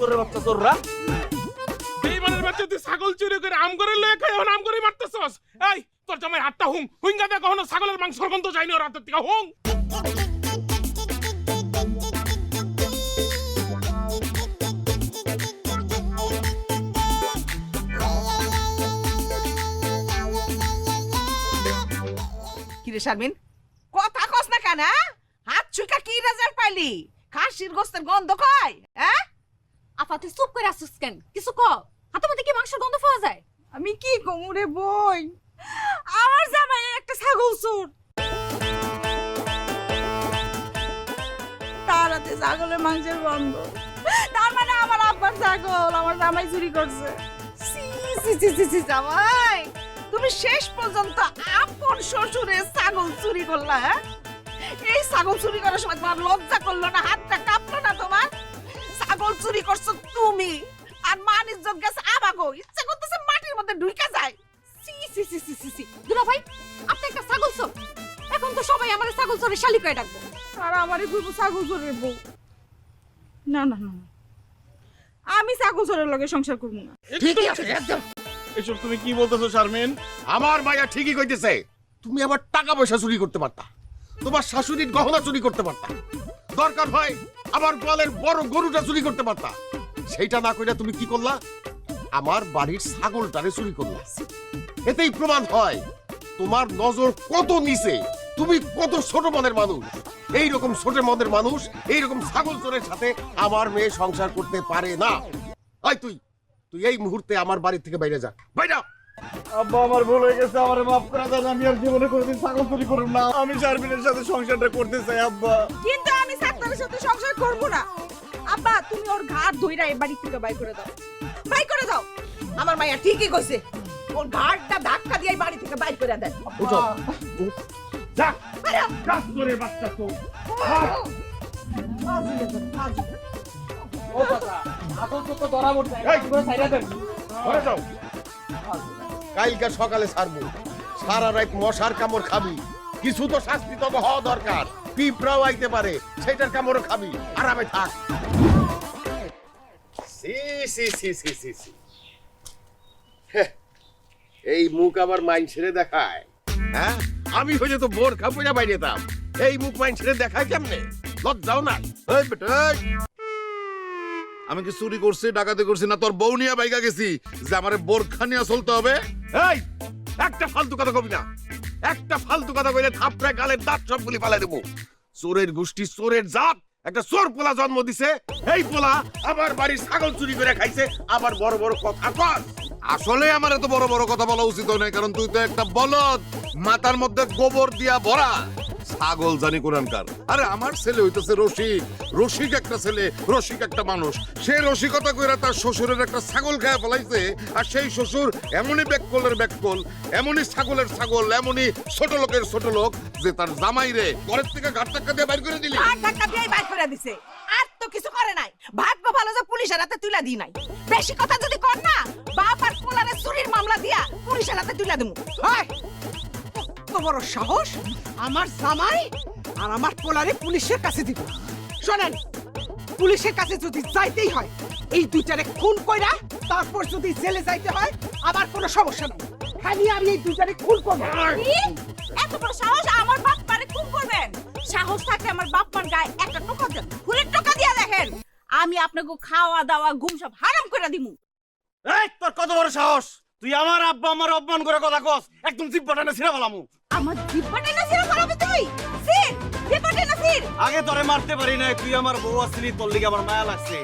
চোরের বাচ্চা চোররা। বেইমানের বাচ্চা তুই ছাগল চুরি করে আম করে লয়ে খাই এখন আম করে মারতেছস। এই তোর জামাই হাতটা হুঙ্গা দে কখনো ছাগলের মাংসের গন্ধ যায়নি ওর হাতের থেকে হুং। কিরে শারমিন, কথা কস না কেন? হাত ছুঁকা কি রেজাল্ট পাইলি? খাসির গোস্তের গন্ধ কয়? হ্যাঁ, আপা তুই চুপ করে আসছিস কেন? কিছু ক। হাতের মধ্যে কি মাংসের গন্ধ পাওয়া যায়? আমি কি কমু রে বই, আমার জামাই একটা ছাগল চোর। তার হাতে ছাগলের মাংসের গন্ধ, তার মানে আমার আব্বার ছাগল আমার জামাই চুরি করছে। সি সি সি সি সি, জামাই তুমি শেষ পর্যন্ত আপন শ্বশুরের ছাগল চুরি করলা? হ্যাঁ, এই ছাগল চুরি করার সময় তোমার লজ্জা করলো না? হাতটা কাঁপলো না তোমার? ছাগল চুরি করছো তুমি, আর মান ইজ্জত গেছে আমাগো। ইচ্ছা করতেছে মাটির মধ্যে ঢুইকা যায়। সি সি সি সি সি সি। দুলা ভাই, আপনি একটা ছাগল চোর। এখন তো সবাই আমারে ছাগল চোরের শালি কয়ে ডাকবো। আর আমারে কইবো ছাগল চোরের বউ। না না না, আমি ছাগল চোরের লগে সংসার করব না। ঠিকই আছে একদম। এসব তুমি কি বলতেছো শারমিন? আমার মাইয়া ঠিকই কইতেছে। তুমি আবার টাকা পয়সা চুরি করতে পারতা, তোমার শাশুড়ির গহনা চুরি করতে পারতা, দরকার হয় আমার গোয়ালের বড় গরুটা চুরি করতে পারতা। সেইটা না কইরা তুমি কি করলা? আমার বাড়ির ছাগলটারে চুরি করলা। এতেই প্রমাণ হয় তোমার নজর কত নিচে, তুমি কত ছোট মনের মানুষ। এইরকম ছোট মনের মানুষ এইরকম ছাগল চোরের সাথে আমার মেয়ে সংসার করতে পারে না। আয় তুই তুই এই মুহূর্তে আমার বাড়ি থেকে বাইরে যা, বাইরে। আব্বা আমার ভুল হয়ে গেছে, আমারে মাফ করে দেন। আমি আর জীবনে কোনোদিন ছাগল চুরি করব না। আমি শারমিনের সাথে সংসারটা করতে চাই আব্বা। কিন্তু আমি সাক্তারের সাথে সংসার করব না। আব্বা তুমি ওর ঘাট ধইরা এই বাড়ি থেকে বাই করে দাও, বাই করে দাও। আমার মাইয়া ঠিকই কইছে, ওর ঘাটটা ধাক্কা দিয়ে এই বাড়ি থেকে বাই করে দেন। উঠো। যা যা চোরের বাচ্চা তো। ও কথা আসল তো ধরা পড়ছে। এই পুরো সাইরা দেন, ঘরে যাও। কালকে সকালে ছাড়বো, সারা রাত মশার কামড় খাবি। কিছু তো শাস্তি তো হওয়া দরকার। পিঁপড়াও আইতে পারে, সেটার কামড় খাবি। আরামে থাক। সি সি সি সি সি সি। হ্যাঁ, এই মুখ আবার মাইন ছেড়ে দেখায়? হ্যাঁ, আমি হইলে তো বোর খাপুরা বাইরে যেতাম। এই মুখ মাইন ছেড়ে দেখায় কেমনে? লজ্জাও না? এই বেটা, এই। আমি কি চুরি করছি, ডাকাতি করছি, না তোর বউ নিয়ে বাইকা গেছি যে আমারে বোরখা নিয়ে চলতে হবে? এই, একটা ফালতু কথা কবি না। একটা ফালতু কথা কইলে থাপড়ে গালের দাঁত সবগুলি ফালাই দেবো। চোরের গোষ্ঠী, চোরের জাত, একটা চোর পোলা জন্ম দিছে। এই পোলা আমার বাড়ির ছাগল চুরি করে খাইছে, আবার বড় বড় কথা কর। আসলে আমার এত বড় বড় কথা বলা উচিত নয়, কারণ তুই তো একটা বলদ, মাথার মধ্যে গোবর দিয়া ভরা ছাগল জানি কোরআনকার। আরে আমার ছেলে হইতেছে রসিক, রসিক একটা ছেলে, রসিক একটা মানুষ। সে রসিকতা কইরা তার শ্বশুরের একটা ছাগল খায় ফেলাইছে, আর সেই শ্বশুর এমনই ব্যাককলের ব্যাককল, এমনই ছাগলের ছাগল, এমনই ছোট লোকের ছোট লোক যে তার জামাই রে ঘরের থেকে ঘাট ধাক্কা দিয়ে বাইর করে দিলি। ঘাট ধাক্কা দিয়ে বাই করে দিছে, আর তো কিছু করে নাই। ভাগ্য ভালো যে পুলিশের হাতে তুলে দিই নাই। বেশি কথা যদি কর না, বাপ আর পোলারে চুরির মামলা দিয়া পুলিশের হাতে তুলে দেবো। হয় কত বড় সাহস আমার জামাই আর আমার পোলারে পুলিশের কাছে দিব। শোনেন, পুলিশের কাছে যদি যাইতেই হয়, এই দুইটারে খুন কইরা তারপর যদি জেলে যাইতে হয়, আমার কোনো সমস্যা নেই। খালি আমি এই দুইটারে খুন করব। এত বড় সাহস আমার বাপ মারে খুন করবেন? সাহস থাকলে আমার বাপ মার গায়ে একটা টোকা দেন, ফুলের টোকা দিয়া দেখেন। আমি আপনাকে খাওয়া দাওয়া ঘুম সব হারাম করে দিমু। এই তোর কত বড় সাহস? তুই আমার আব্বা আমার অপমান করে কথা কস, একদম জিব্বাটা না ছিঁড়া ফেলামু। আমার জিব্বাটা না ছিঁড়া ফেলাবি তুই? সির জিব্বাটা না ছিঁড়। আগে তোরে মারতে পারি না, তুই আমার বউ আসছিলি, তোর লিগে আমার মায়া লাগছে।